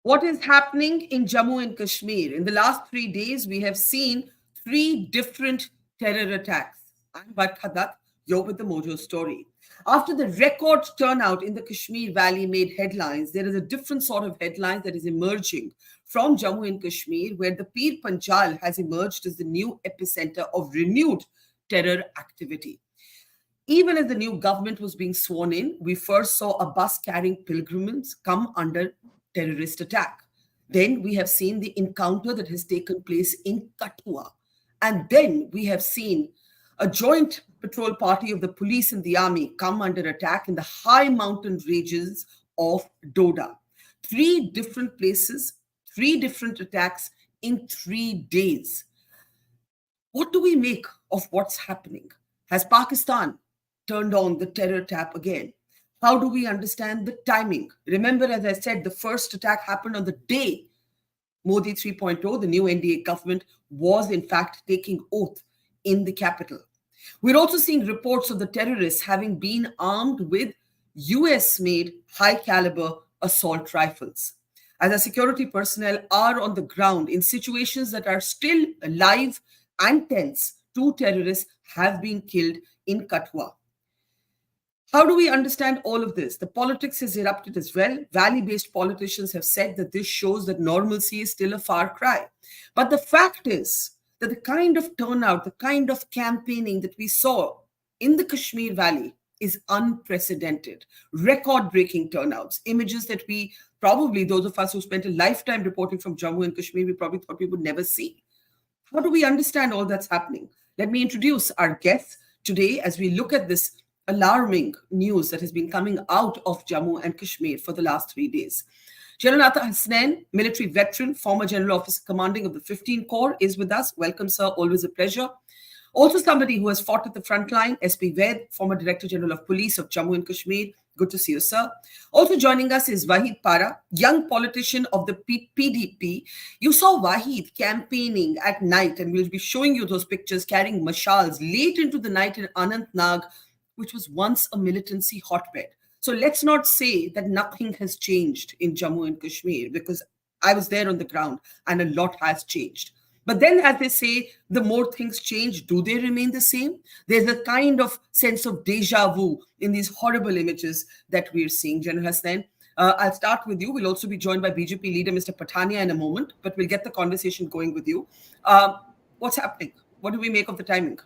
What is happening in Jammu and Kashmir? In the last 3 days, we have seen three different terror attacks. I'm Barkha Dutt, you're with the Mojo story. After the record turnout in the Kashmir Valley made headlines, there is a different sort of headline that is emerging from Jammu and Kashmir, where the Pir Panjal has emerged as the new epicenter of renewed terror activity. Even as the new government was being sworn in, we first saw a bus carrying pilgrims come under terrorist attack. Then we have seen the encounter that has taken place in Kathua. And then we have seen a joint patrol party of the police and the army come under attack in the high mountain ranges of Doda. Three different places, three different attacks in 3 days. What do we make of what's happening? Has Pakistan turned on the terror tap again? How do we understand the timing? Remember, as I said, the first attack happened on the day Modi 3.0, the new NDA government, was in fact taking oath in the capital. We're also seeing reports of the terrorists having been armed with US-made high-caliber assault rifles. As our security personnel are on the ground in situations that are still alive and tense, 2 terrorists have been killed in Kathua. How do we understand all of this? The politics has erupted as well. Valley-based politicians have said that this shows that normalcy is still a far cry. But the fact is that the kind of turnout, the kind of campaigning that we saw in the Kashmir Valley is unprecedented. Record-breaking turnouts, images that we probably, those of us who spent a lifetime reporting from Jammu and Kashmir, we probably thought we would never see. How do we understand all that's happening? Let me introduce our guests today as we look at this alarming news that has been coming out of Jammu and Kashmir for the last 3 days. General Hasnain, military veteran, former General Officer Commanding of the 15 Corps, is with us. Welcome, sir. Always a pleasure. Also somebody who has fought at the front line, SP Vaid, former Director General of Police of Jammu and Kashmir. Good to see you, sir. Also joining us is Wahid Para, young politician of the PDP. You saw Wahid campaigning at night, and we'll be showing you those pictures, carrying mashals late into the night in Anantnag, which was once a militancy hotbed. So let's not say that nothing has changed in Jammu and Kashmir, because I was there on the ground and a lot has changed. But then, as they say, the more things change, do they remain the same? There's a kind of sense of deja vu in these horrible images that we're seeing. General Hasnain, I'll start with you. We'll also be joined by BJP leader Mr. Pathania in a moment, but we'll get the conversation going with you. What's happening? What do we make of the timing?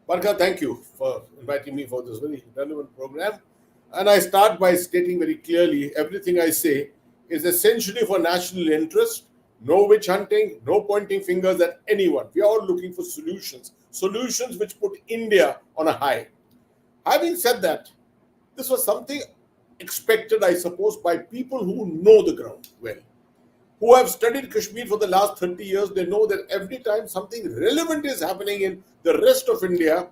Barkha, thank you for inviting me for this very relevant program. And I start by stating very clearly, everything I say is essentially for national interest. No witch hunting, no pointing fingers at anyone. We are all looking for solutions which put India on a high. Having said that, this was something expected, I suppose, by people who know the ground well, who have studied Kashmir for the last 30 years. They know that every time something relevant is happening in the rest of India,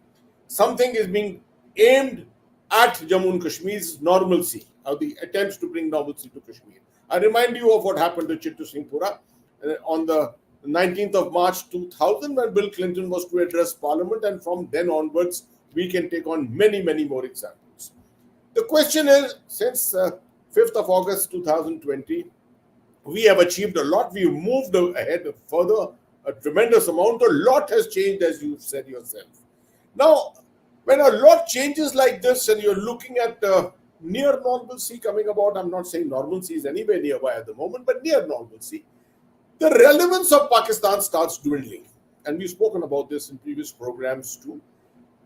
something is being aimed at Jammu and Kashmir's normalcy, or the attempts to bring normalcy to Kashmir. I remind you of what happened to Chittu Singhpura on the 19th of March 2000, when Bill Clinton was to address Parliament, and from then onwards, we can take on many, many more examples. The question is, since 5th of August 2020, we have achieved a lot. We've moved ahead further, a tremendous amount. A lot has changed, as you've said yourself. Now, when a lot changes like this and you're looking at near normalcy coming about, I'm not saying normalcy is anywhere nearby at the moment, but near normalcy, the relevance of Pakistan starts dwindling. And we've spoken about this in previous programs too.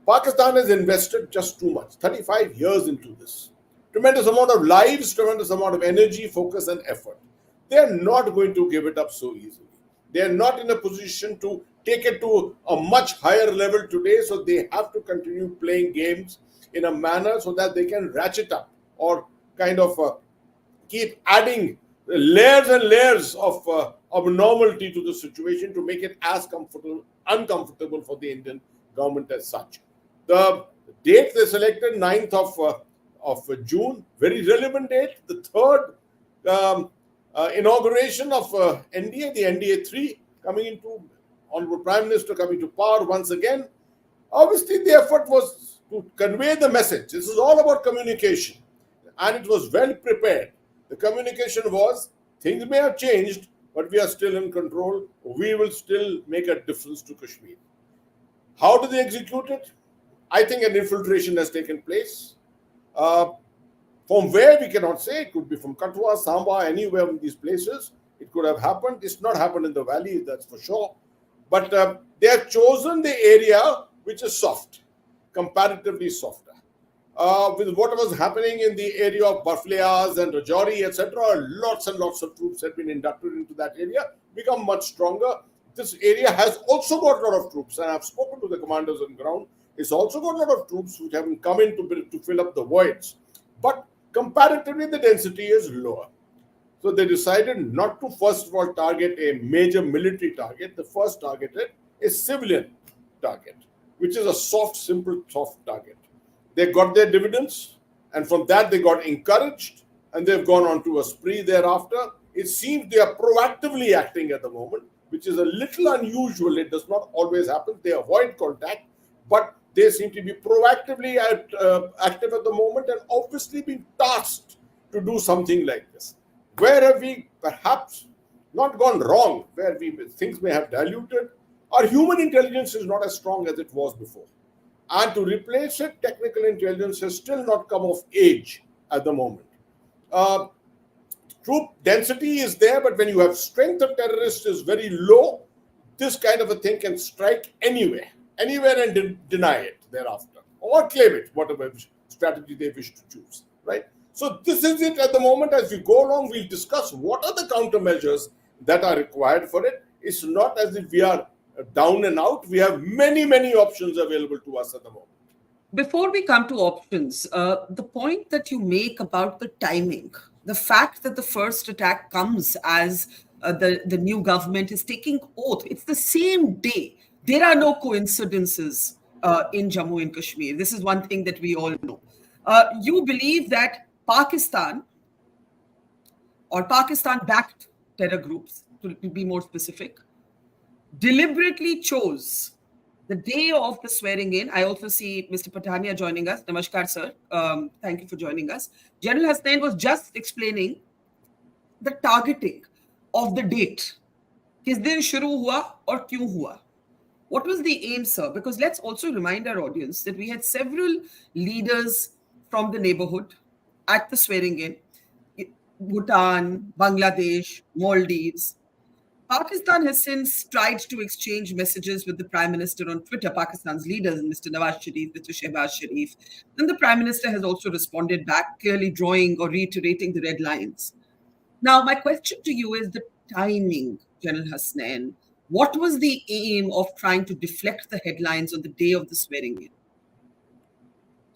Pakistan has invested just too much, 35 years into this. Tremendous amount of lives, tremendous amount of energy, focus and effort. They are not going to give it up so easily. They are not in a position to take it to a much higher level today, so they have to continue playing games in a manner so that they can ratchet up or kind of keep adding layers and layers of normality to the situation to make it as uncomfortable for the Indian government as such. The date they selected, 9th of June, very relevant date. The third inauguration of NDA, the NDA 3, coming into Honorable Prime Minister coming to power once again. Obviously, the effort was to convey the message. This is all about communication, and it was well prepared. The communication was Things may have changed, but we are still in control. We will still make a difference to Kashmir. How do they execute it? I think an infiltration has taken place. Uh, from where we cannot say, it could be from Kathua, Samba, anywhere in these places. It could have happened. It's not happened in the valley, that's for sure. But they have chosen the area which is soft, comparatively softer. With what was happening in the area of Barflayas and Rajouri, etc., lots and lots of troops have been inducted into that area, become much stronger. This area has also got a lot of troops, and I've spoken to the commanders on ground. It's also got a lot of troops which haven't come in to fill up the voids. But comparatively, the density is lower. So they decided not to first of all target a major military target. The first targeted a civilian target, which is a soft, simple, soft target. They got their dividends, and from that they got encouraged, and they've gone on to a spree thereafter. It seems they are proactively acting at the moment, which is a little unusual. It does not always happen. They avoid contact, but they seem to be proactively active at the moment and obviously being tasked to do something like this. Where have we perhaps not gone wrong, where things may have diluted? Our human intelligence is not as strong as it was before. And to replace it, technical intelligence has still not come of age at the moment. Troop density is there, but when you have strength of terrorists is very low, this kind of a thing can strike anywhere and deny it thereafter, or claim it, whatever strategy they wish to choose, right? So this is it at the moment. As we go along, we'll discuss what are the countermeasures that are required for it. It's not as if we are down and out. We have many, many options available to us at the moment. Before we come to options, the point that you make about the timing, the fact that the first attack comes as the new government is taking oath, it's the same day. There are no coincidences in Jammu and Kashmir. This is one thing that we all know. You believe that Pakistan or Pakistan-backed terror groups, to be more specific, deliberately chose the day of the swearing in. I also see Mr. Patania joining us. Namaskar, sir. Thank you for joining us. General Hasnain was just explaining the targeting of the date. Kis din shuru hua or kyun hua? What was the aim, sir? Because let's also remind our audience that we had several leaders from the neighborhood at the swearing in. Bhutan, Bangladesh, Maldives. Pakistan has since tried to exchange messages with the Prime Minister on Twitter, Pakistan's leaders, Mr. Nawaz Sharif, Mr. Shehbaz Sharif. And the Prime Minister has also responded back, clearly drawing or reiterating the red lines. Now, my question to you is the timing, General Hasnain. What was the aim of trying to deflect the headlines on the day of the swearing in?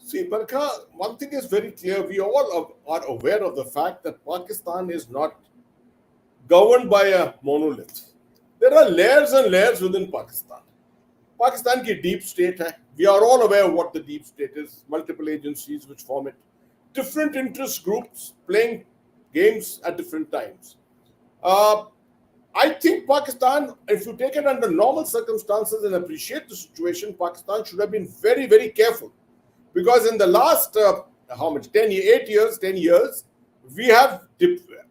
See, Barkha, one thing is very clear. We all are aware of the fact that Pakistan is not governed by a monolith. There are layers and layers within Pakistan. Pakistan ki deep state hai. We are all aware of what the deep state is. Multiple agencies which form it. Different interest groups playing games at different times. I think Pakistan, if you take it under normal circumstances and appreciate the situation, Pakistan should have been very, very careful. Because in the last, 10 years, we have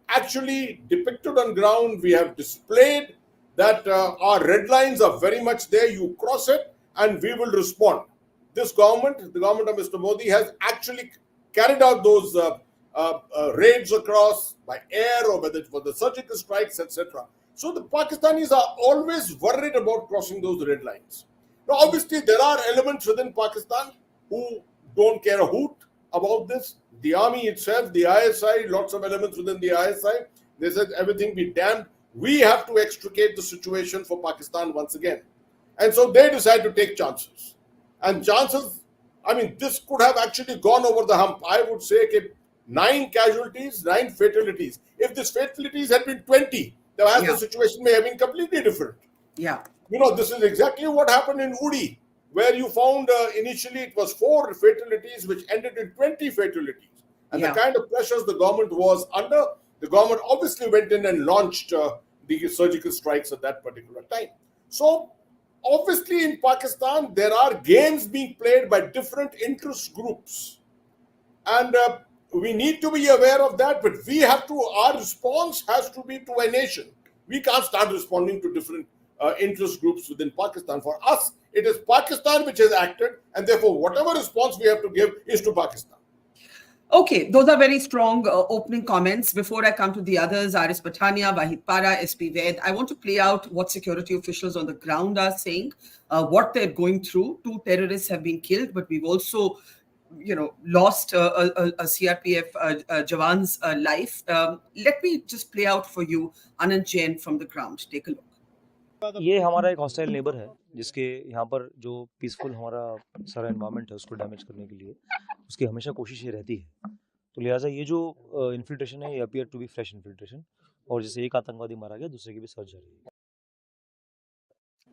actually depicted on ground, we have displayed that our red lines are very much there. You cross it and we will respond. This government, the government of Mr. Modi, has actually carried out those raids across by air or whether it was the surgical strikes, etc. So the Pakistanis are always worried about crossing those red lines. Now, obviously, there are elements within Pakistan who don't care a hoot about this. The army itself, the ISI, lots of elements within the ISI, they said everything be damned. We have to extricate the situation for Pakistan once again. And so they decide to take chances. And chances, this could have actually gone over the hump. I would say 9 casualties, 9 fatalities. If these fatalities had been 20, the situation may have been completely different. Yeah. This is exactly what happened in Uri, where you found initially it was 4 fatalities, which ended in 20 fatalities. And the kind of pressures the government was under, the government obviously went in and launched the surgical strikes at that particular time. So, obviously in Pakistan, there are games being played by different interest groups. And we need to be aware of that, but we have to, our response has to be to a nation. We can't start responding to different interest groups within Pakistan. For us, it is Pakistan which has acted, and therefore, whatever response we have to give is to Pakistan. Okay, those are very strong opening comments. Before I come to the others, Aris Patania, Wahid Para, SP Vaid, I want to play out what security officials on the ground are saying, what they're going through. 2 terrorists have been killed, but we've also, lost a CRPF Jawan's life. Let me just play out for you Anand Jain from the ground. Take a look. ये हमारा एक hostile neighbour है जिसके यहाँ पर जो peaceful हमारा सारा एनवायरनमेंट है उसको डैमेज करने के लिए उसकी हमेशा कोशिश ये रहती है। तो लिहाजा ये जो इन्फिल्ट्रेशन है ये appear to be fresh infiltration और जैसे एक आतंकवादी मारा गया दूसरे की भी सर्च जारी है।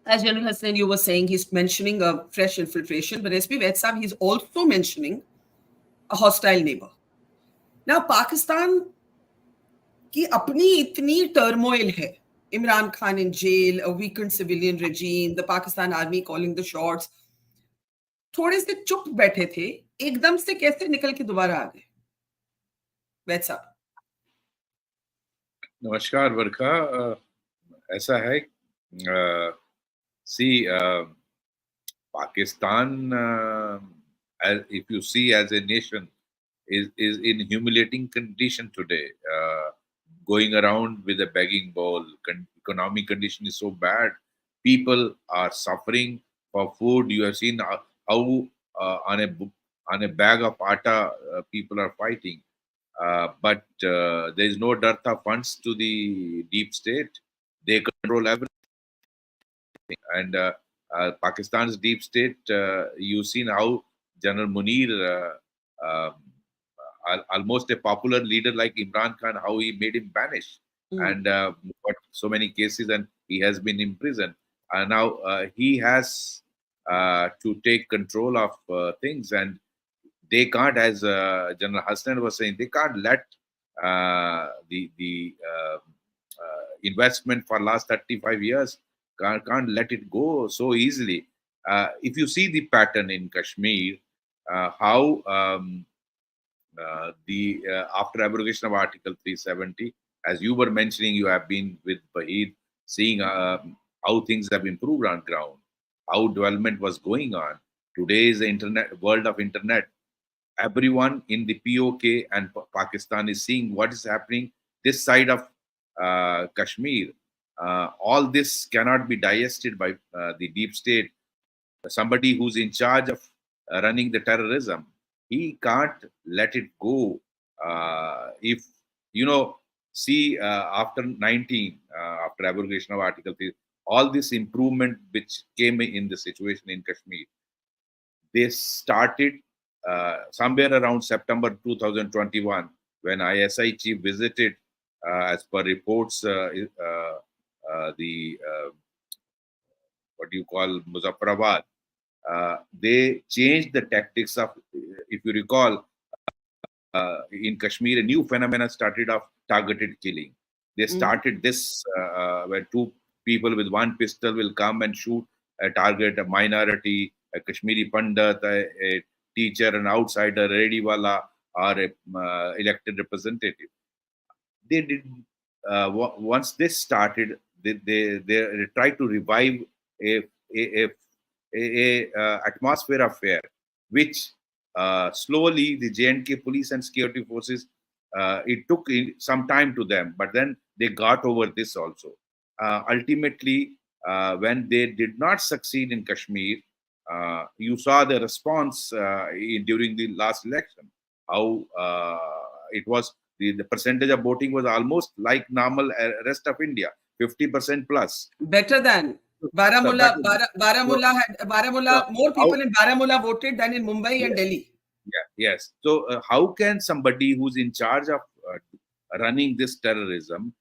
As General Hasnain, you were saying, he's mentioning a fresh infiltration, but SP Vaid Sahab, he's also mentioning a hostile neighbor. Now, Pakistan की अपनी इतनी turmoil है. Imran Khan in jail, a weakened civilian regime, the Pakistan army calling the shots. थोड़े से चुप बैठे थे, एकदम से कैसे निकल के दोबारा आ गए? वैद साहब। नमस्कार बरखा, ऐसा है see Pakistan as if you see as a nation is in humiliating condition today, going around with a begging bowl. Economic condition is so bad, people are suffering for food. You have seen how on a bag of atta people are fighting. But there is no dearth of funds to the deep state. They control everything. And Pakistan's deep state, you've seen how General Munir, almost a popular leader like Imran Khan, how he made him vanish. And got so many cases and he has been in prison. Now he has to take control of things, and they can't, as General Hasnain was saying, they can't let the investment for last 35 years, can't let it go so easily. If you see the pattern in Kashmir, how after abrogation of Article 370, as you were mentioning, you have been with Wahid, seeing how things have improved on ground, how development was going on. Today is the internet world of internet. Everyone in the POK and Pakistan is seeing what is happening this side of Kashmir. All this cannot be digested by the deep state. Somebody who's in charge of running the terrorism, he can't let it go. If see after 19, after abrogation of Article 3, all this improvement which came in the situation in Kashmir, they started somewhere around September 2021 when ISI chief visited, as per reports, what do you call Muzaffarabad. They changed the tactics of, if you recall, in Kashmir, a new phenomenon started of targeted killing. They started this where 2 people with 1 pistol will come and shoot a target, a minority, a Kashmiri Pandit, a teacher, an outsider, a rediwala, or a elected representative. They did once this started, they tried to revive a atmosphere of fear, which slowly the J&K police and security forces, it took some time to them, but then they got over this also. Ultimately, when they did not succeed in Kashmir, you saw the response during the last election, how it was, the percentage of voting was almost like normal rest of India, 50% plus. Better than Baramulla. Baramulla, more people in Baramulla voted than in Mumbai and Delhi. Yeah, yes. So how can somebody who's in charge of running this terrorism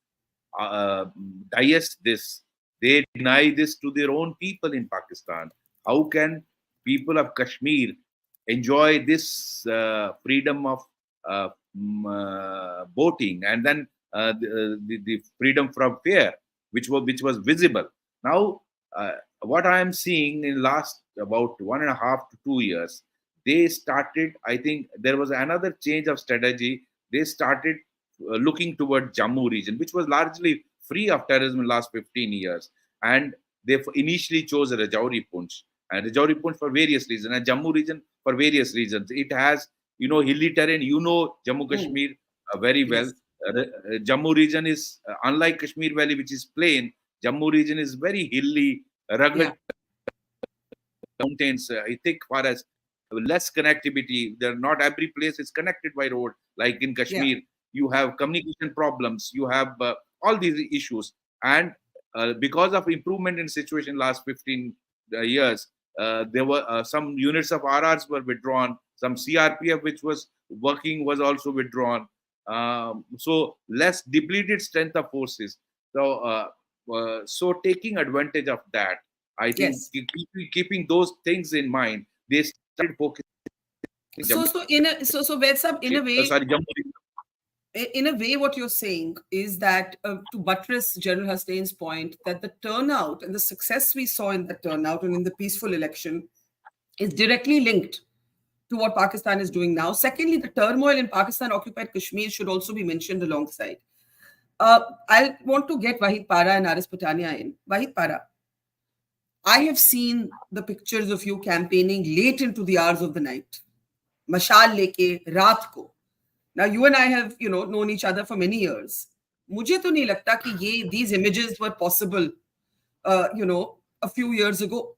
digest this? They deny this to their own people in Pakistan. How can people of Kashmir enjoy this freedom of voting, and then the freedom from fear, which was visible? Now, what I am seeing in last about 1.5 to 2 years, they started, I think there was another change of strategy. They started looking toward Jammu region, which was largely free of terrorism in the last 15 years. And they initially chose Rajouri Punch. And Rajouri Punch for various reasons, and Jammu region for various reasons. It has, hilly terrain. Jammu Hmm. Kashmir very well. Yes. Jammu region is, unlike Kashmir Valley, which is plain, Jammu region is very hilly, rugged Yeah. mountains, thick forest, less connectivity. There, not every place is connected by road. Like in Yeah. Kashmir, you have communication problems. You have all these issues, and because of improvement in situation last 15 years, there were some units of RRs were withdrawn. Some CRPF, which was working, was also withdrawn. So less depleted strength of forces. So taking advantage of that, I think Yes. keeping those things in mind, they started focusing So, Jammu, so in a so Ved sab, in a way, sorry, Jammu. what you're saying is that to buttress General Hasnain's point, that the turnout and the success we saw in the turnout and in the peaceful election is directly linked to what Pakistan is doing now. Secondly, the turmoil in Pakistan occupied Kashmir should also be mentioned alongside. I want to get Wahid Para and Aris Patania in. Wahid Para, I have seen the pictures of you campaigning late into the hours of the night. Mashal leke, raat ko. Now, you and I have, known each other for many years. मुझे तो नहीं लगता कि these images were possible, a few years ago.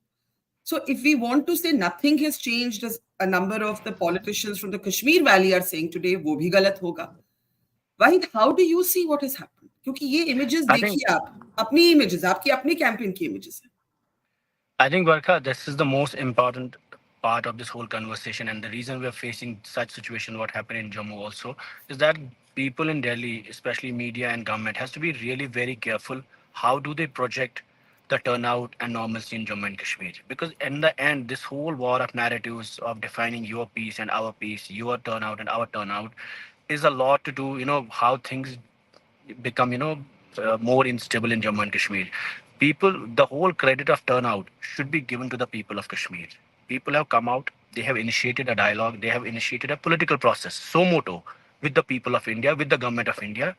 So if we want to say nothing has changed, as a number of the politicians from the Kashmir Valley are saying today, वो भी गलत होगा. Wahid, how do you see what has happened? क्योंकि ये images I think देखिए आप, अपनी images, आपकी अपनी campaign की images हैं. I think Barkha, this is the most important part of this whole conversation, and the reason we are facing such situation, what happened in Jammu also, is that people in Delhi, especially media and government, has to be really very careful. How do they project the turnout and normalcy in Jammu and Kashmir? Because in the end, this whole war of narratives of defining your peace and our peace, your turnout and our turnout, is a lot to do. How things become more unstable in Jammu and Kashmir. The whole credit of turnout should be given to the people of Kashmir. People have come out, they have initiated a dialogue, they have initiated a political process, so moto, with the people of India, with the government of India.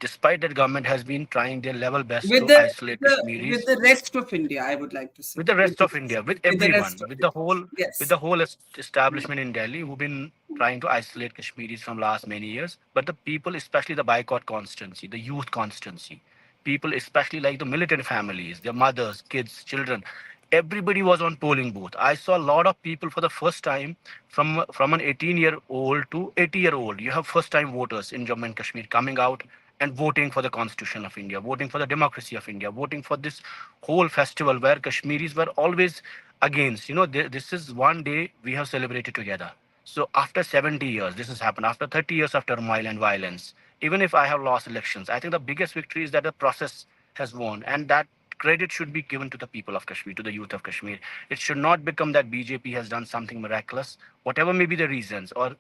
Despite that, government has been trying their level best With to the isolate with Kashmiris the rest of India, I would like to say. with the rest of India, with With the rest everyone, of with the India. whole Yes. establishment in Delhi who've been trying to isolate Kashmiris from last many years. But the people, especially the boycott constituency, the youth constituency, people, especially like the militant families, their mothers, kids, children, everybody was on polling booth. I saw a lot of people for the first time from an 18-year-old to 80-year-old. You have first-time voters in Jammu and Kashmir coming out and voting for the Constitution of India, voting for the democracy of India, voting for this whole festival where Kashmiris were always against. This is one day we have celebrated together. So after 70 years, this has happened. After 30 years of turmoil and violence, even if I have lost elections, I think the biggest victory is that the process has won, and that credit should be given to the people of Kashmir, to the youth of Kashmir. It should not become that BJP has done something miraculous, whatever may be the reasons, or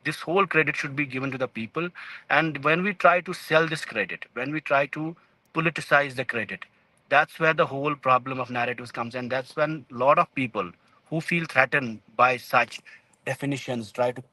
this whole credit should be given to the people. And when we try to sell this credit, when we try to politicize the credit, that's where the whole problem of narratives comes, and that's when a lot of people who feel threatened by such definitions try to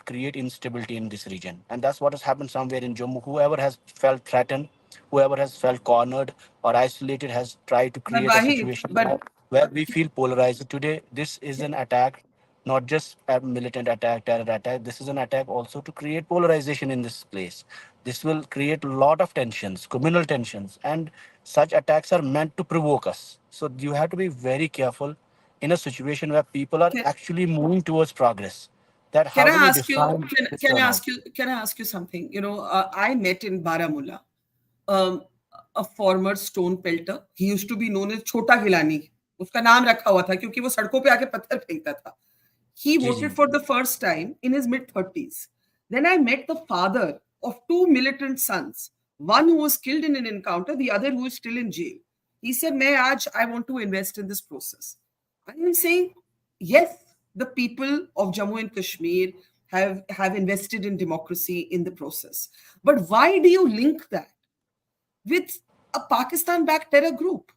create instability in this region. And that's what has happened somewhere in Jammu. Whoever has felt threatened, whoever has felt cornered or isolated, has tried to But create a Wahid, situation but where we feel polarized. Today, this is an attack, not just a militant attack, terror attack. This is an attack also to create polarization in this place. This will create a lot of tensions, communal tensions, and such attacks are meant to provoke us. So you have to be very careful in a situation where people are can, actually moving towards progress. That can how do I we ask you? define this turnout? Can I ask you something? I met in Baramulla um, a former stone pelter. He used to be known as Chota Gilani. उसका नाम रखा हुआ था क्योंकि वो सड़कों पे आके पत्थर फेंकता था. He ji voted ji for the first time in his mid-30s. Then I met the father of two militant sons, one who was killed in an encounter, the other who is still in jail. He said, I want to invest in this process. I am saying, yes, the people of Jammu and Kashmir have invested in democracy in the process. But why do you link that with a Pakistan-backed terror group?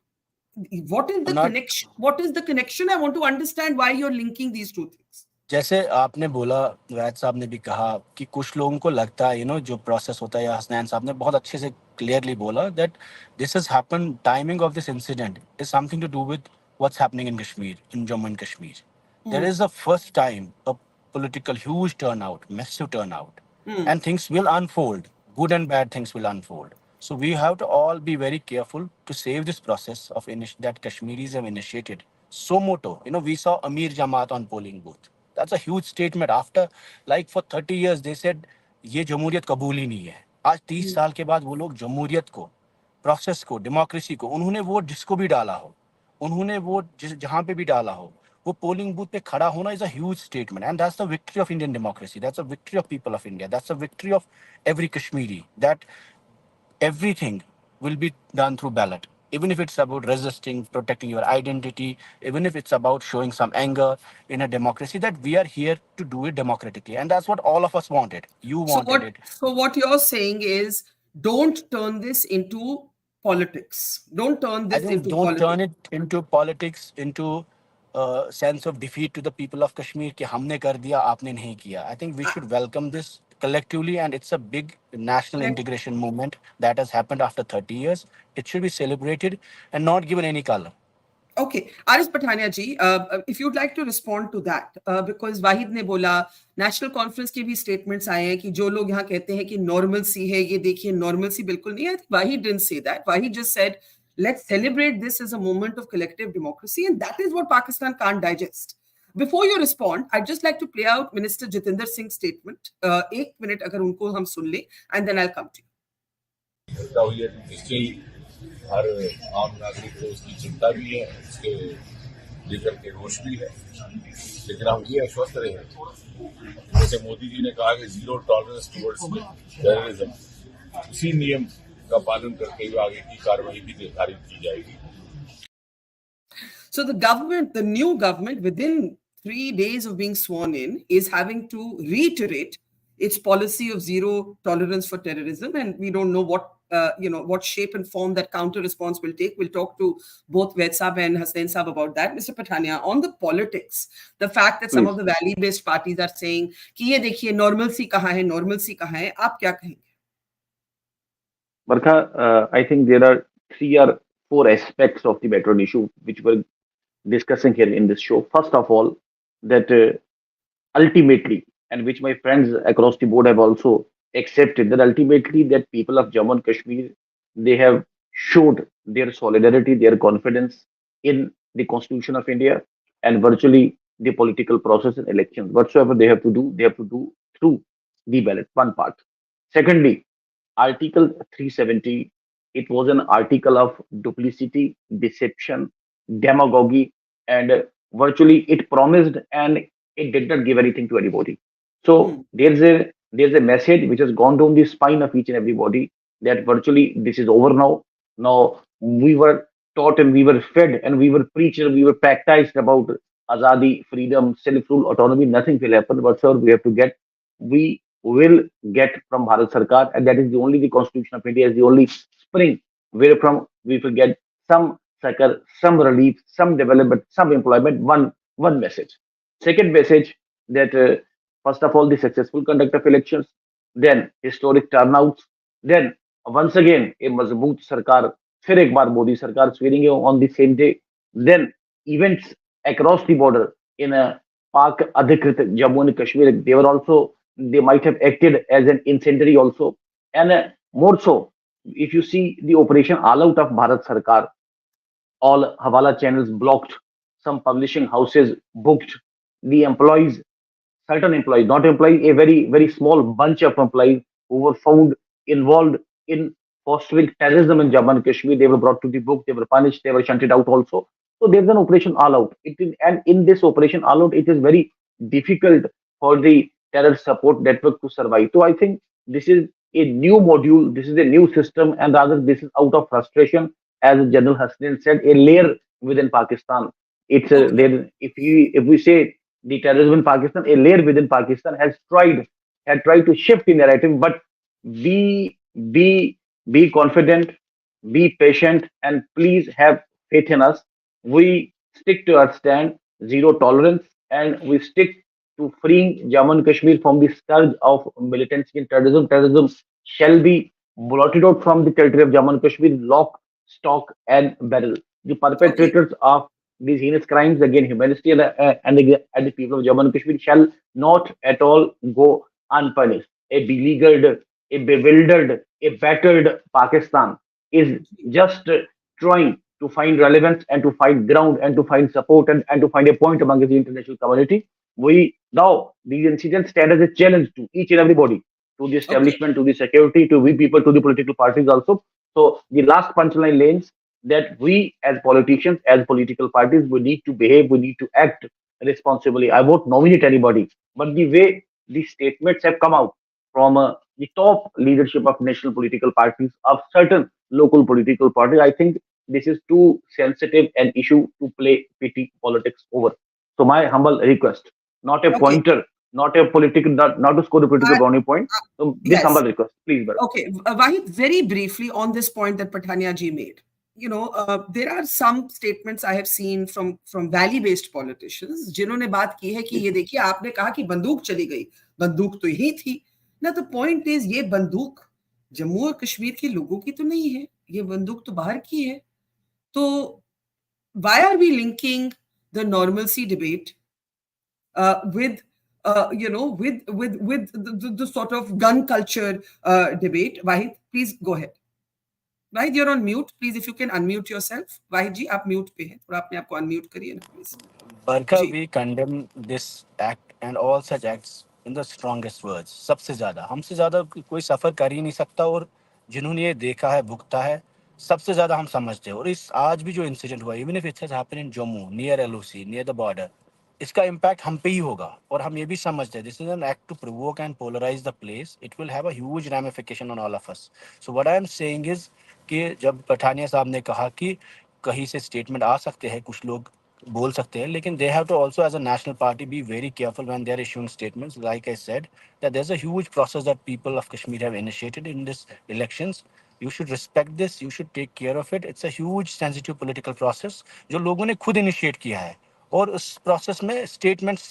What is I'm the not connection? What is the connection? I want to understand why you're linking these two things. जैसे आपने बोला, वैद साहब ने भी कहा कि कुछ लोगों को लगता है जो प्रोसेस होता है, या हसनैन साहब ने बहुत अच्छे से क्लियरली बोला that this has happen, timing of this incident is something to do with what's happening in Kashmir, in Jammu and Kashmir. There is the first time a political huge turnout, massive turnout, and things will unfold. Good and bad things will unfold. So we have to all be very careful to save this process of that Kashmiris have initiated. So moto, we saw Amir Jamaat on polling booth. That's a huge statement. After like for 30 years they said ये जमहूरियत कबूल ही नहीं है. आज 30 साल के बाद वो लोग जमहूरियत को, प्रोसेस को, डेमोक्रेसी को, उन्होंने वोट जिसको भी डाला हो, उन्होंने वोट जहां पे भी डाला हो, वो पोलिंग बूथ पे खड़ा होना is a huge statement, and that's the victory of Indian democracy, that's a victory of people of India, that's a victory of every Kashmiri, that everything will be done through ballot, even if it's about resisting, protecting your identity, even if it's about showing some anger in a democracy, that we are here to do it democratically. And that's what all of us wanted. You So wanted it. what you're saying is, don't turn this into politics. Don't turn I this think into don't turn politics. it into politics, into a sense of defeat to the people of Kashmir कि हमने कर दिया आपने नहीं किया. I think we should welcome this collectively, and it's a big national Let integration movement that has happened after 30 years. It should be celebrated and not given any color. Okay, Aris Patania ji, if you'd like to respond to that, because Wahid ने बोला, national conference के भी statements आए हैं कि जो लोग यहाँ कहते हैं कि नॉर्मल सी है, ये देखिए नॉर्मल सी बिल्कुल नहीं है. Wahid didn't say that. Wahid just said, let's celebrate this as a moment of collective democracy, and that is what Pakistan can't digest. Before you respond, I'd just like to play out Minister Jitinder Singh's statement. एक minute अगर उनको हम सुन ले, and then I'll come to you. हर आम नागरिक को उसकी चिंता भी है, उसके लेकर के रोष भी है, लेकिन हम ये आश्वस्त रहे जैसे मोदी जी ने कहा कि जीरो टॉलरेंस टुवर्ड्स टेररिज्म, उसी नियम का पालन करते हुए आगे की कार्रवाई भी निर्धारित की जाएगी. So the government, the new government, within 3 days of being sworn in, is having to reiterate its policy of zero tolerance for terrorism, and we don't know what shape and form that counter response will take. We'll talk to both Vaid Saab and Hasnain Saab about that. Mr. Patania, on the politics, the fact that some of the valley-based parties are saying कि ये देखिए normalcy कहाँ है, normalcy कहाँ है, आप क्या कहेंगे? Barkha, I think there are 3 or 4 aspects of the background issue which we're discussing here in this show. First of all, that ultimately, and which my friends across the board have also accepted, that ultimately that people of Jammu and Kashmir, they have showed their solidarity, their confidence in the Constitution of India, and virtually the political process and elections. Whatsoever they have to do through the ballot. One part. Secondly, Article 370, it was an article of duplicity, deception, demagogy, and virtually it promised and it did not give anything to anybody. So there's a message which has gone down the spine of each and everybody that virtually this is over now. Now we were taught and we were fed and we were preached and we were practiced about azadi, freedom, self-rule, autonomy. Nothing will happen whatsoever. We have to get. We will get from Bharat Sarkar, and that is the only the Constitution of India is the only spring wherefrom we will get some succor, some relief, some development, some employment. One message. Second message that first of all the successful conduct of elections, then historic turnouts, then once again a mazboot sarkar, फिर एक बार मोदी सरकार swearing in on the same day, then events across the border in a Pak Adhikrit Jammu and Kashmir, they might have acted as an incendiary also, and more so if you see the operation all out of Bharat Sarkar, all Hawala channels blocked, some publishing houses booked, the employees, certain employees, not employees, a very, very small bunch of employees who were found involved in fostering terrorism in Jammu and Kashmir. They were brought to the book, they were punished, they were shunted out also. So there's an operation all out. And in this operation all out, it is very difficult for the terror support network to survive. So I think this is a new module, this is a new system, and rather this is out of frustration, as General Hasnain said, a layer within Pakistan. It's a there. If we say the terrorism in Pakistan, a layer within Pakistan had tried to shift the narrative, but be be confident, be patient, and please have faith in us. We stick to our stand, zero tolerance, and we stick to freeing Jammu and Kashmir from the scourge of militancy and terrorism. Terrorism shall be blotted out from the territory of Jammu and Kashmir, lock, stock, and barrel. The Okay. perpetrators of these heinous crimes against humanity and the people of Jammu and Kashmir shall not at all go unpunished. A beleaguered, a bewildered, a battered Pakistan is just trying to find relevance and to find ground and to find support and to find a point among the international community. We now these incidents stand as a challenge to each and everybody, to the Okay. establishment, to the security, to we people, to the political parties also. So the last punchline lanes that we as politicians, as political parties, we need to behave, we need to act responsibly. I won't nominate anybody, but the way these statements have come out from the top leadership of national political parties, of certain local political parties, I think this is too sensitive an issue to play petty politics over. So my humble request, not a Okay. pointer, not a political, not to score a political I, brownie point. So this humble yes. request, please, brother. Okay. Wahid, very briefly on this point that Patania ji made. There are some statements I have seen from valley based politicians जिन्होंने बात की है कि ये देखिए आपने कहा कि बंदूक चली गई, बंदूक तो यही थी ना. द पॉइंट इज ये बंदूक जम्मू और कश्मीर के लोगों की तो नहीं है, ये बंदूक तो बाहर की है. तो why are we linking the normalcy debate with the sort of gun culture debate? Wahid, please go ahead. Wahid, you're on mute. Please, if you can unmute yourself. Wahid ji, आप mute पे हैं. थोड़ा अपने आप को unmute करिए ना, please. Barkha, ji. we condemn this act and all such acts in the strongest words. सबसे ज्यादा हमसे ज्यादा कोई सफर कर ही नहीं सकता, और जिन्होंने ये देखा है भुगता है सबसे ज्यादा हम समझते हैं. और इस आज भी जो इंसिडेंट हुआ, even if it has happened in Jammu near LOC near the border, इसका इम्पैक्ट हम पे ही होगा. और हम ये भी समझते हैं this is an act to provoke and polarise the place. It will have a huge ramification on all of us. So what I am saying is कि जब पठानिया साहब ने कहा कि कहीं से स्टेटमेंट आ सकते हैं, कुछ लोग बोल सकते हैं, लेकिन they have to also as a national party be very careful when they are issuing statements. Like I said that there is a huge process that people of Kashmir have initiated in this elections. You should respect this, you should take care of it. It's a huge sensitive political process जो लोगों ने खुद initiate किया है. और उस process में statements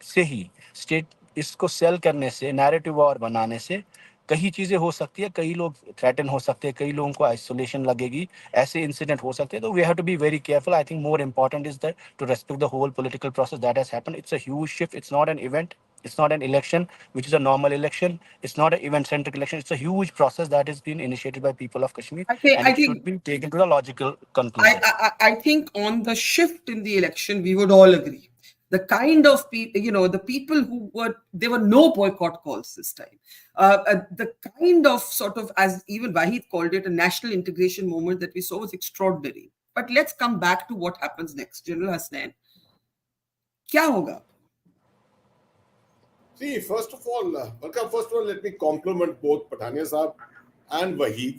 से ही, स्टेट इसको सेल करने से, नैरेटिव वॉर बनाने से कई चीज़ें हो सकती है. कई लोग थ्रेटन हो सकते हैं, कई लोगों को आइसोलेशन लगेगी, ऐसे इंसिडेंट हो सकते हैं. तो we have to be very careful. I think more important is that to respect the whole political process that has happened. It's a huge shift. It's not an event. It's not an election, which is a normal election. It's not an event-centric election. It's a huge process that has been initiated by people of Kashmir, I think and I it should think be taken to the logical I, conclusion. I think on the shift in the election, we would all agree. The kind of people, the people who there were no boycott calls this time. The kind of sort of, as even Wahid called it, a national integration movement that we saw was extraordinary. But let's come back to what happens next. General Hasnain, क्या होगा? See, first of all, let me compliment both Patania Saab and Wahid.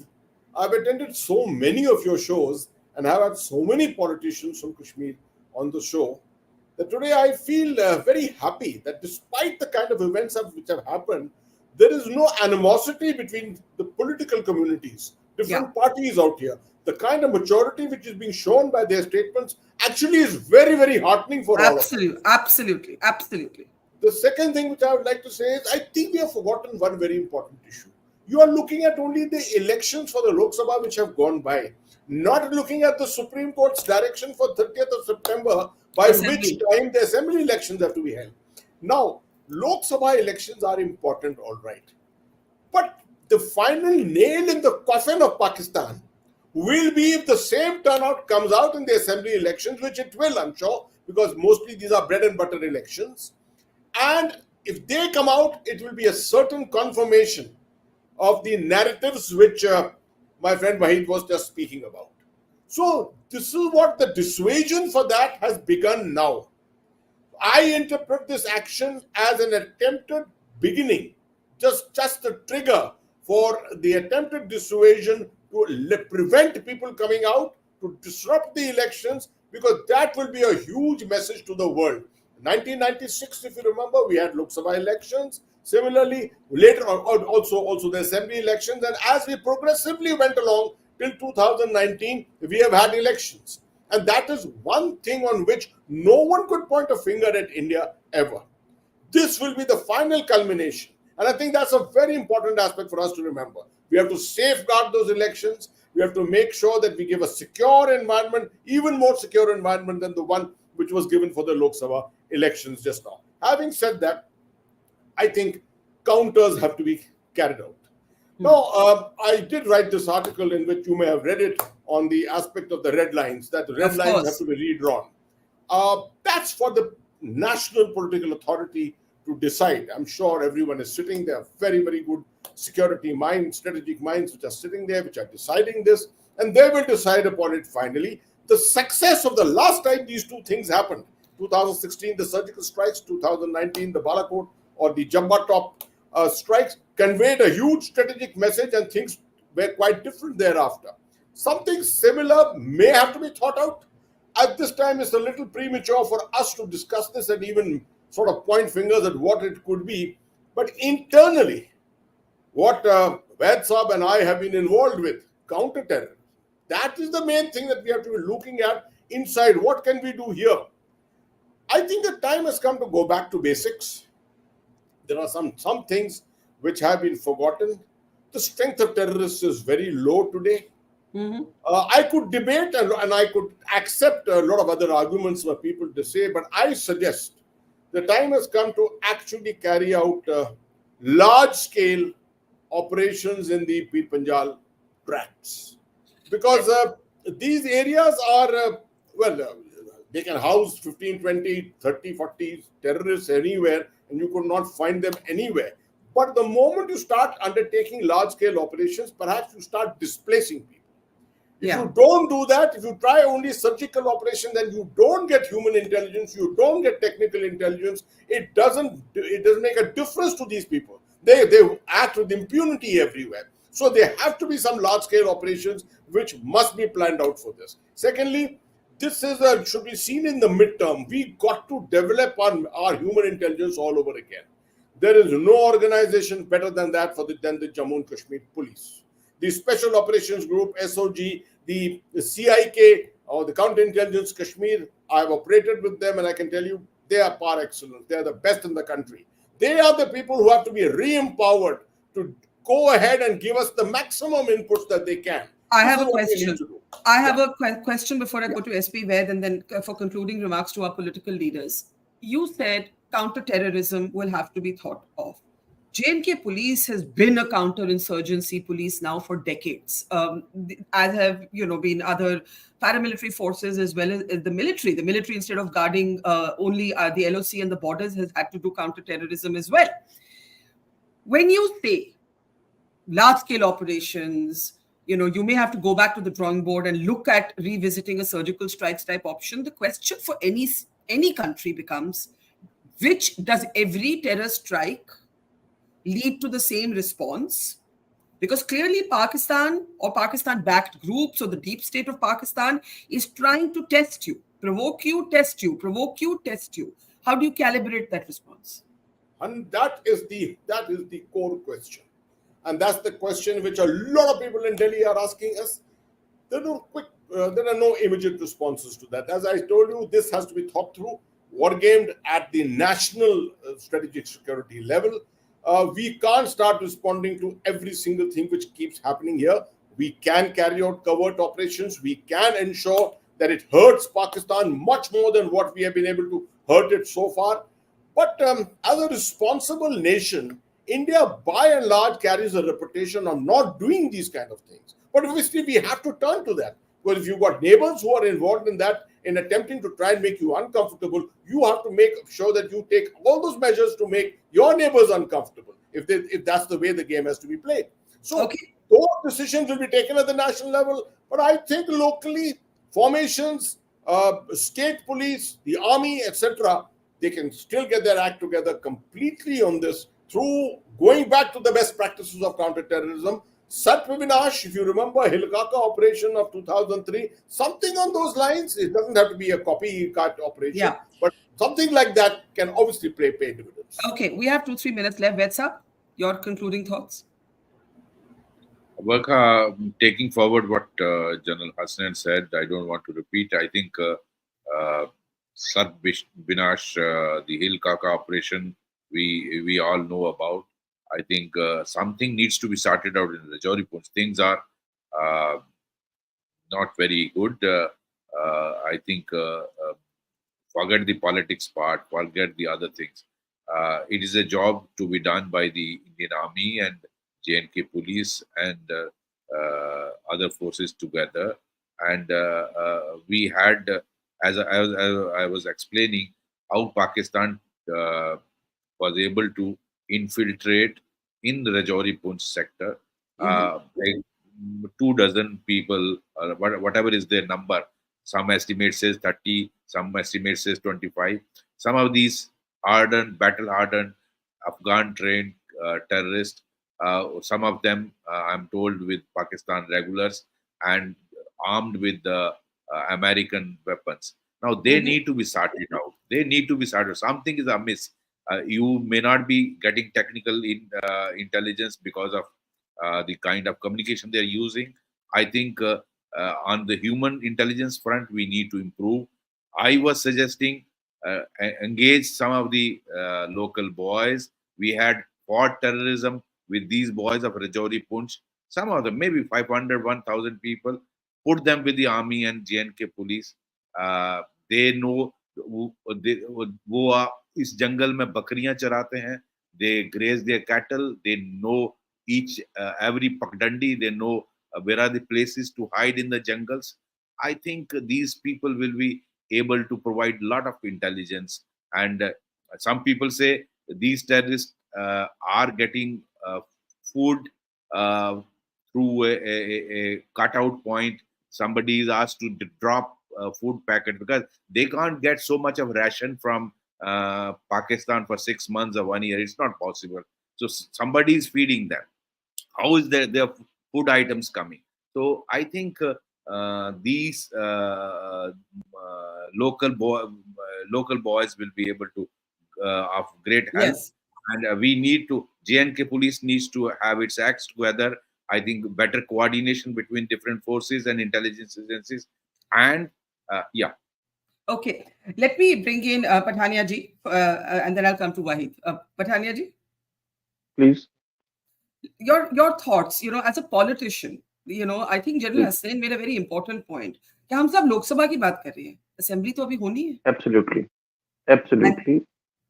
I've attended so many of your shows and have had so many politicians from Kashmir on the show that today I feel very happy that despite the kind of events which have happened, there is no animosity between the political communities, different parties out here. The kind of maturity which is being shown by their statements actually is very, very heartening for all of us. Absolutely. The second thing which I would like to say is I think we have forgotten one very important issue. You are looking at only the elections for the Lok Sabha which have gone by, not looking at the Supreme Court's direction for 30th of September, by which time the assembly elections have to be held. Now, Lok Sabha elections are important, all right. But the final nail in the coffin of Pakistan will be if the same turnout comes out in the assembly elections, which it will, I'm sure, because mostly these are bread and butter elections. And if they come out, it will be a certain confirmation of the narratives which my friend Wahid was just speaking about. So this is what the dissuasion for that has begun now. I interpret this action as an attempted beginning, just the trigger for the attempted dissuasion to prevent people coming out, to disrupt the elections, because that will be a huge message to the world. 1996, if you remember, we had Lok Sabha elections. Similarly, later on, also the assembly elections. And as we progressively went along till 2019, we have had elections. And that is one thing on which no one could point a finger at India ever. This will be the final culmination. And I think that's a very important aspect for us to remember. We have to safeguard those elections. We have to make sure that we give a secure environment, even more secure environment than the one which was given for the Lok Sabha elections just now. Having said that, I think counters have to be carried out. Now, I did write this article in which you may have read it on the aspect of the red lines, that the red Of lines have course. to be redrawn. That's for the national political authority to decide. I'm sure everyone is sitting there, very, very good security minds, strategic minds, which are sitting there, which are deciding this, and they will decide upon it finally. The success of the last time these two things happened, 2016, the surgical strikes, 2019, the Balakot or the Jamba Top strikes, conveyed a huge strategic message, and things were quite different thereafter. Something similar may have to be thought out. At this time, it's a little premature for us to discuss this and even sort of point fingers at what it could be. But internally, what Vaid Saab and I have been involved with, counter-terrorism, that is the main thing that we have to be looking at inside. What can we do here? I think the time has come to go back to basics. There are some things which have been forgotten. The strength of terrorists is very low today. I could debate and I could accept a lot of other arguments for people to say, but I suggest the time has come to actually carry out large-scale operations in the Pir Panjal tracts. Because these areas are, they can house 15, 20, 30, 40 terrorists anywhere, and you could not find them anywhere. But the moment you start undertaking large-scale operations, perhaps you start displacing people. If you don't do that, if you try only surgical operation, then you don't get human intelligence, you don't get technical intelligence. It doesn't make a difference to these people. They act with impunity everywhere. So there have to be some large-scale operations which must be planned out for this. Secondly, this is should be seen in the midterm. We got to develop our human intelligence all over again. There is no organization better than that than the Jammu and Kashmir police. The Special Operations Group, SOG, the CIK, or the Counterintelligence Kashmir, I have operated with them, and I can tell you they are par excellence. They are the best in the country. They are the people who have to be re-empowered to go ahead and give us the maximum inputs that they can. I have a question. I have a question before I go to SP Vaid, and then for concluding remarks to our political leaders. You said counter-terrorism will have to be thought of. J&K police has been a counter-insurgency police now for decades, as have been other paramilitary forces as well as the military. The military, instead of guarding only the LOC and the borders, has had to do counter-terrorism as well. When you say large-scale operations, you may have to go back to the drawing board and look at revisiting a surgical strikes type option. The question for any country becomes, does every terror strike lead to the same response? Because clearly Pakistan or Pakistan-backed groups or the deep state of Pakistan is trying to test you, provoke you, test you, provoke you, test you. How do you calibrate that response? And that is the core question. And that's the question which a lot of people in Delhi are asking us. There are no immediate responses to that. As I told you, this has to be thought through, wargamed at the national strategic security level. We can't start responding to every single thing which keeps happening here. We can carry out covert operations. We can ensure that it hurts Pakistan much more than what we have been able to hurt it so far. But as a responsible nation, India by and large carries a reputation of not doing these kind of things. But obviously we have to turn to that. Because if you've got neighbors who are involved in that, in attempting to try and make you uncomfortable, you have to make sure that you take all those measures to make your neighbors uncomfortable, if that's the way the game has to be played. So those decisions will be taken at the national level, but I think locally, formations, state police, the army, etc., they can still get their act together completely on this through going back to the best practices of counter-terrorism. Satvavinash, if you remember, Hilkaka operation of 2003, something on those lines. It doesn't have to be a copycat operation, but something like that can obviously pay dividends. Okay, we have 2-3 minutes left. Vaid Saab, your concluding thoughts? Barkha, taking forward what General Hasnain said, I don't want to repeat. I think Satvavinash, the Hilkaka operation we all know about. I think something needs to be sorted out in the Rajouri Punch. Things are uh, not very good. I think forget the politics part, forget the other things. It is a job to be done by the Indian Army and JNK Police and other forces together. And we had, I was explaining, how Pakistan was able to infiltrate in the Rajouri Punch sector. Mhm. Like 2 dozen people, whatever is their number. Some estimate says 30, some estimate says 25. Some of these hardened, battle hardened, Afghan trained terrorists, some of them, I'm told, with Pakistan regulars and armed with the American weapons. Now they Mhm. need to be sorted out. They need to be sorted. Something is amiss. You may not be getting technical intelligence because of the kind of communication they're using. I think on the human intelligence front, we need to improve. I was suggesting engage some of the local boys. We had fought terrorism with these boys of Rajouri Punch. Some of them, maybe 500, 1,000 people, put them with the army and JNK police. They know वो इस जंगल में बकरियां चराते हैं. They graze their cattle. They know each every pakdandi. They know where are the places to hide in the jungles. I think these people will be able to provide a lot of intelligence. And some people say these terrorists are getting food uh, through a cutout point. Somebody is asked to drop a food packet because they can't get so much of ration from Pakistan for 6 months or 1 year. It's not possible. So somebody is feeding them. How is their food items coming? So I think these local boys will be able to of great help. Yes. And we need to, JNK police needs to have its acts together. I think better coordination between different forces and intelligence agencies. And yeah. Okay. Let me bring in Pathania ji, and then I'll come to Wahid. Pathania ji, Please, your thoughts. As a politician, I think General please. Hasnain made a very important point. क्या हम सब लोकसभा की बात कर रहे हैं? Assembly तो अभी होनी है. Absolutely. And Absolutely.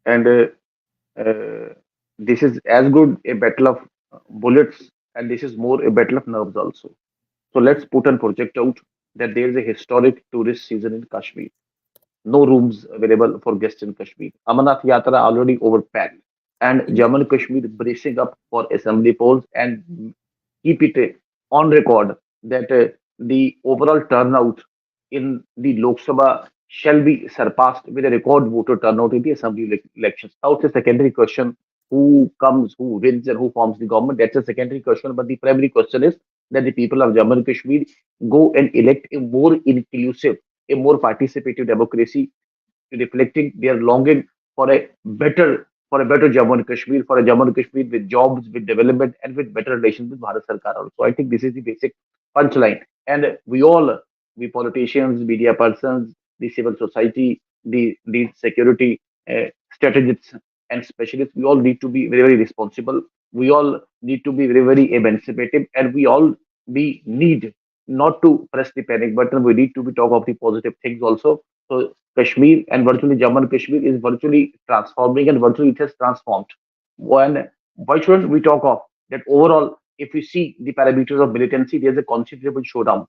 And uh, this is as good a battle of bullets, and this is more a battle of nerves also. So let's put and project out that there is a historic tourist season in Kashmir. No rooms available for guests in Kashmir. Amarnath Yatra already overpacked, and Mhm. Jammu and Kashmir bracing up for assembly polls and keep it on record that the overall turnout in the Lok Sabha shall be surpassed with a record voter turnout in the assembly elections. Now it's a secondary question who comes, who wins, and who forms the government. That's a secondary question, but the primary question is that the people of Jammu and Kashmir go and elect a more inclusive, a more participative democracy, reflecting their longing for a better Jammu and Kashmir, for a Jammu and Kashmir with jobs, with development, and with better relations with Bharat Sarkar also. I think this is the basic punchline. And we politicians, media persons, the civil society, the security strategists and specialists, we all need to be very, very responsible. We all need to be very, very emancipative, and we all we need not to press the panic button. We need to be talk of the positive things also. So Kashmir and virtually Jammu and Kashmir is virtually transforming, and virtually it has transformed. When why shouldn't we talk of that overall? If we see the parameters of militancy, there's a considerable showdown.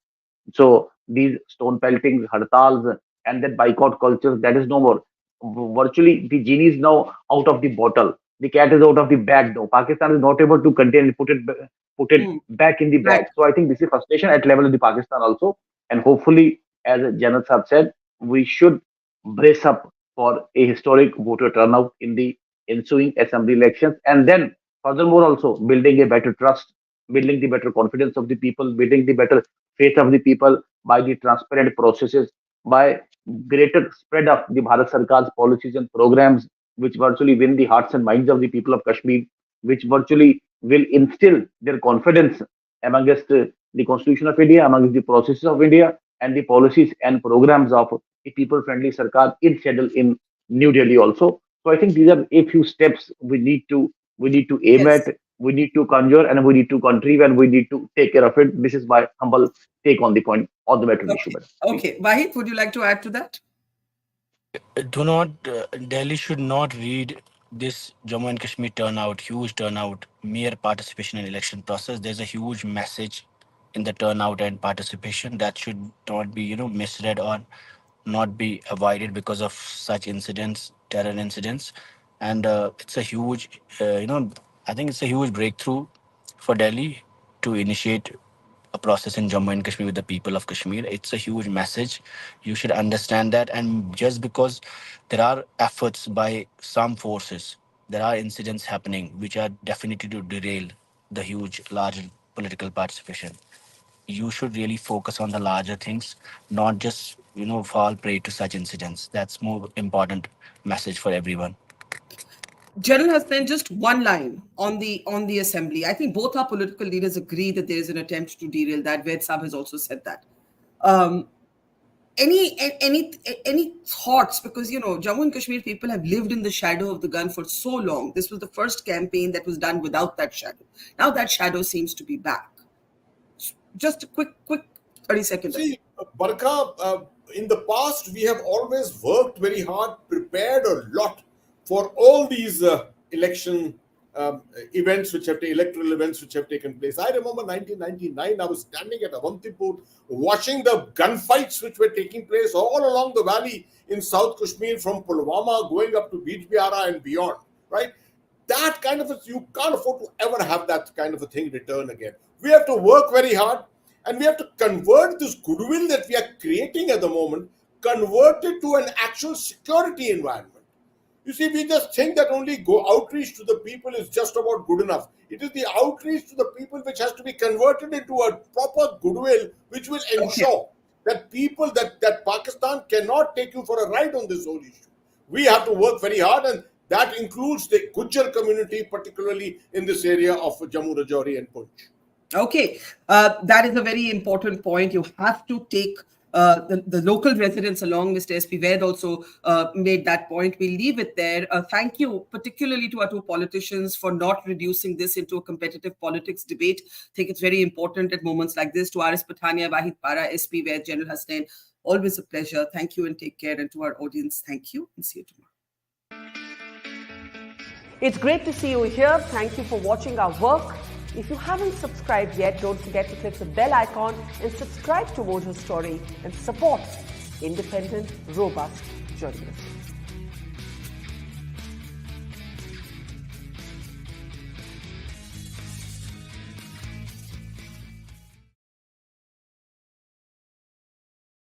So these stone peltings, hartals, and that boycott culture, that is no more. Virtually, the genie is now out of the bottle. The cat is out of the bag now. Pakistan is not able to contain and put it Hmm. back in the Right. bag. So I think this is frustration at level of the Pakistan also. And hopefully, as Janat Saab said, we should brace up for a historic voter turnout in the ensuing assembly elections. And then, furthermore, also building a better trust, building the better confidence of the people, building the better faith of the people by the transparent processes, by greater spread of the Bharat Sarkar's policies and programs, which virtually win the hearts and minds of the people of Kashmir, which virtually will instill their confidence amongst the Constitution of India, amongst the processes of India, and the policies and programs of a people-friendly Sarkar in schedule in New Delhi also. So I think these are a few steps we need to aim Yes. at, we need to conjure, and we need to contrive, and we need to take care of it. This is my humble take on the point on the veteran issue, Okay. madam. Please. Okay. Wahid, would you like to add to that? Do not, Delhi should not read this Jammu and Kashmir turnout, huge turnout, mere participation in election process. There's a huge message in the turnout and participation that should not be, misread or not be avoided because of such incidents, terror incidents. And it's a huge, I think it's a huge breakthrough for Delhi to initiate a process in Jammu and Kashmir with the people of Kashmir. It's a huge message. You should understand that. And just because there are efforts by some forces, there are incidents happening which are definitely to derail the huge, large political participation. You should really focus on the larger things, not just fall prey to such incidents. That's more important message for everyone. General Hasnain, just one line on the assembly. I think both our political leaders agree that there is an attempt to derail that. Vaid Saab has also said that. Um, any thoughts? Because Jammu and Kashmir people have lived in the shadow of the gun for so long. This was the first campaign that was done without that shadow. Now that shadow seems to be back. Just a quick 30-second. See, Barkha, in the past, we have always worked very hard, prepared a lot for all these election events electoral events which have taken place. I remember 1999, I was standing at Avantipur watching the gunfights which were taking place all along the valley in South Kashmir, from Pulwama going up to Bijbihara and beyond, right? That kind of you can't afford to ever have that kind of a thing return again. We have to work very hard, and we have to convert this goodwill that we are creating at the moment, convert it to an actual security environment. You see, we just think that only outreach to the people is just about good enough. It is the outreach to the people which has to be converted into a proper goodwill, which will ensure that people, that Pakistan cannot take you for a ride on this whole issue. We have to work very hard, and that includes the Gujjar community, particularly in this area of Jammu, Rajouri and Poonch. Okay, that is a very important point. You have to take the local residents along. Mr. S.P. Vaid also made that point. We'll leave it there. Thank you, particularly to our two politicians, for not reducing this into a competitive politics debate. I think it's very important at moments like this. To Aris Pathania, Wahid Para, S.P. Vaid, General Hasnain, always a pleasure. Thank you and take care. And to our audience, thank you and see you tomorrow. It's great to see you here. Thank you for watching our work. If you haven't subscribed yet, don't forget to click the bell icon and subscribe to Mojo Story and support independent, robust journalism.